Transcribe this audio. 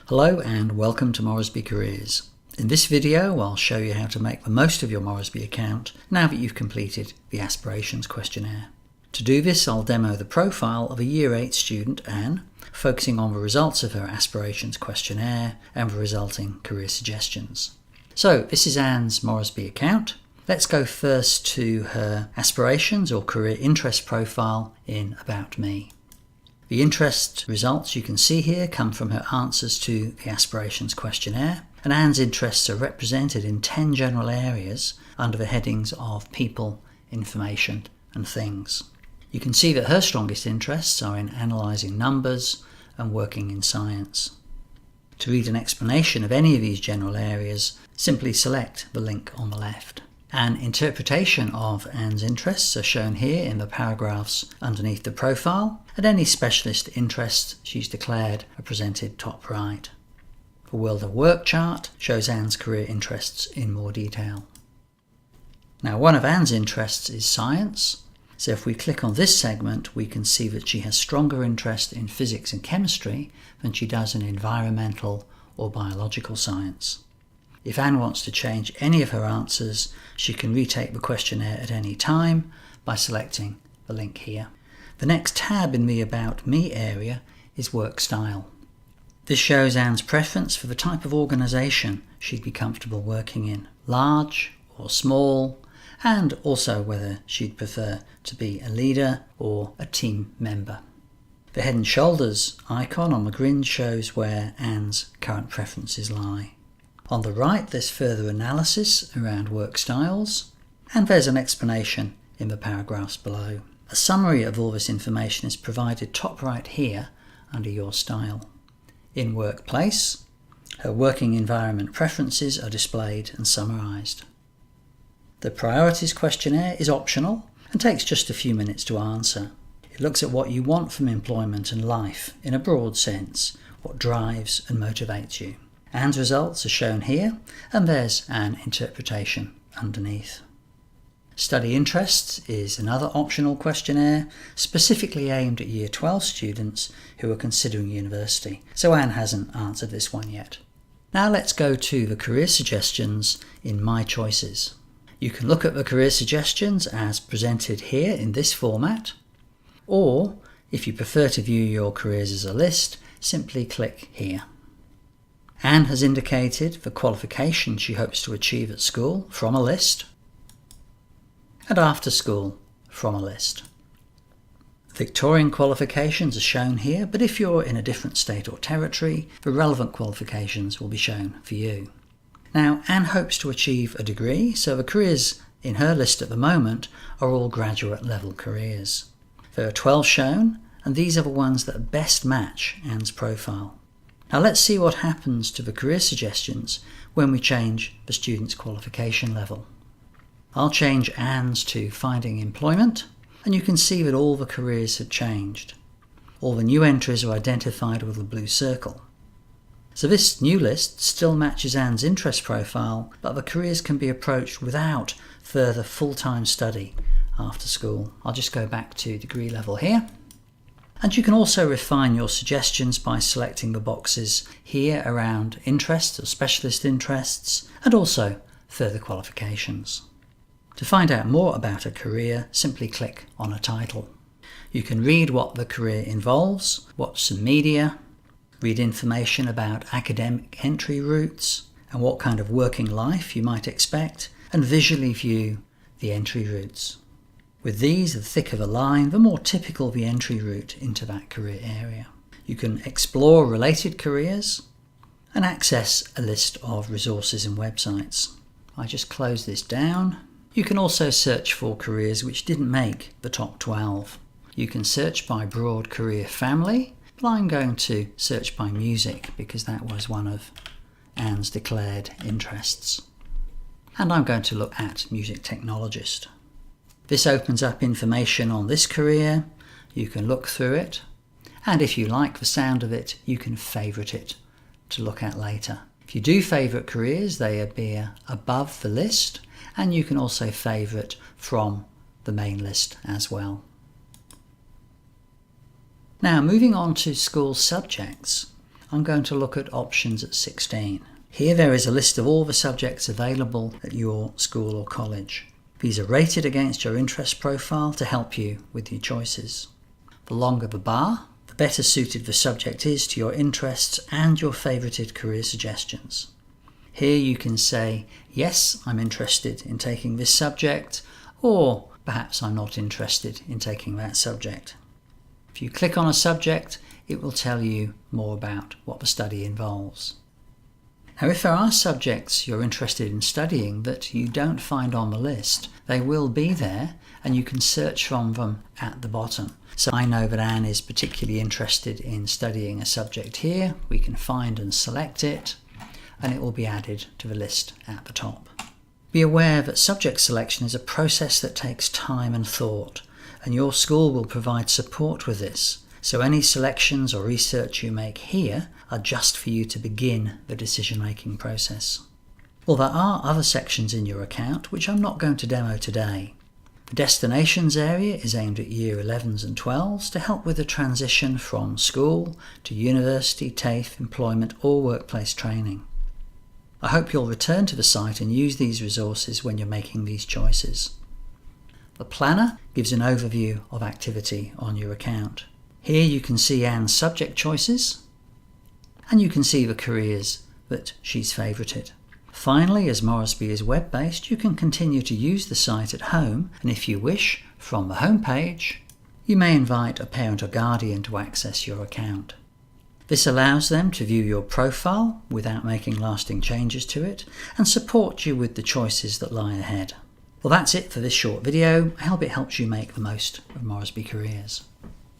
Hello and welcome to Morrisby Careers. In this video I'll show you how to make the most of your Morrisby account now that you've completed the Aspirations questionnaire. To do this I'll demo the profile of a Year 8 student, Anne, focusing on the results of her Aspirations questionnaire and the resulting career suggestions. So this is Anne's Morrisby account. Let's go first to her Aspirations or career interest profile in About Me. The interest results you can see here come from her answers to the Aspirations questionnaire, and Anne's interests are represented in 10 general areas under the headings of people, information and things. You can see that her strongest interests are in analysing numbers and working in science. To read an explanation of any of these general areas, simply select the link on the left. An interpretation of Anne's interests are shown here in the paragraphs underneath the profile, and any specialist interests she's declared are presented top right. The World of Work chart shows Anne's career interests in more detail. Now, one of Anne's interests is science, so if we click on this segment we can see that she has stronger interest in physics and chemistry than she does in environmental or biological science. If Anne wants to change any of her answers, she can retake the questionnaire at any time by selecting the link here. The next tab in the About Me area is Work Style. This shows Anne's preference for the type of organisation she'd be comfortable working in, large or small, and also whether she'd prefer to be a leader or a team member. The Head and Shoulders icon on the grid shows where Anne's current preferences lie. On the right there's further analysis around work styles, and there's an explanation in the paragraphs below. A summary of all this information is provided top right here under Your Style. In Workplace, her working environment preferences are displayed and summarised. The Priorities questionnaire is optional and takes just a few minutes to answer. It looks at what you want from employment and life in a broad sense, what drives and motivates you. Anne's results are shown here, and there's an interpretation underneath. Study Interests is another optional questionnaire specifically aimed at Year 12 students who are considering university, so Anne hasn't answered this one yet. Now let's go to the career suggestions in My Choices. You can look at the career suggestions as presented here in this format, or if you prefer to view your careers as a list, simply click here. Anne has indicated the qualification she hopes to achieve at school from a list, and after school from a list. Victorian qualifications are shown here, but if you're in a different state or territory, the relevant qualifications will be shown for you. Now, Anne hopes to achieve a degree, so the careers in her list at the moment are all graduate level careers. There are 12 shown, and these are the ones that best match Anne's profile. Now let's see what happens to the career suggestions when we change the student's qualification level. I'll change Anne's to Finding Employment, and you can see that all the careers have changed. All the new entries are identified with a blue circle. So this new list still matches Anne's interest profile, but the careers can be approached without further full-time study after school. I'll just go back to degree level here. And you can also refine your suggestions by selecting the boxes here around interests or specialist interests, and also further qualifications. To find out more about a career, simply click on a title. You can read what the career involves, watch some media, read information about academic entry routes and what kind of working life you might expect, and visually view the entry routes. With these, the thicker the line, the more typical the entry route into that career area. You can explore related careers and access a list of resources and websites. I just close this down. You can also search for careers which didn't make the top 12. You can search by broad career family, but I'm going to search by music because that was one of Anne's declared interests. And I'm going to look at music technologist. This opens up information on this career. You can look through it, and if you like the sound of it, you can favourite it to look at later. If you do favourite careers, they appear above the list, and you can also favourite from the main list as well. Now moving on to school subjects. I'm going to look at options at 16. Here there is a list of all the subjects available at your school or college. These are rated against your interest profile to help you with your choices. The longer the bar, the better suited the subject is to your interests and your favourited career suggestions. Here you can say, yes, I'm interested in taking this subject, or perhaps I'm not interested in taking that subject. If you click on a subject, it will tell you more about what the study involves. Now, if there are subjects you're interested in studying that you don't find on the list, they will be there and you can search from them at the bottom. So I know that Anne is particularly interested in studying a subject here. We can find and select it, and it will be added to the list at the top. Be aware that subject selection is a process that takes time and thought, and your school will provide support with this. So any selections or research you make here are just for you to begin the decision-making process. Well, there are other sections in your account which I'm not going to demo today. The destinations area is aimed at Year 11s and 12s to help with the transition from school to university, TAFE, employment or workplace training. I hope you'll return to the site and use these resources when you're making these choices. The planner gives an overview of activity on your account. Here you can see Anne's subject choices, and you can see the careers that she's favourited. Finally, as Morrisby is web-based, you can continue to use the site at home, and if you wish, from the home page, you may invite a parent or guardian to access your account. This allows them to view your profile without making lasting changes to it, and support you with the choices that lie ahead. Well, that's it for this short video. I hope it helps you make the most of Morrisby Careers.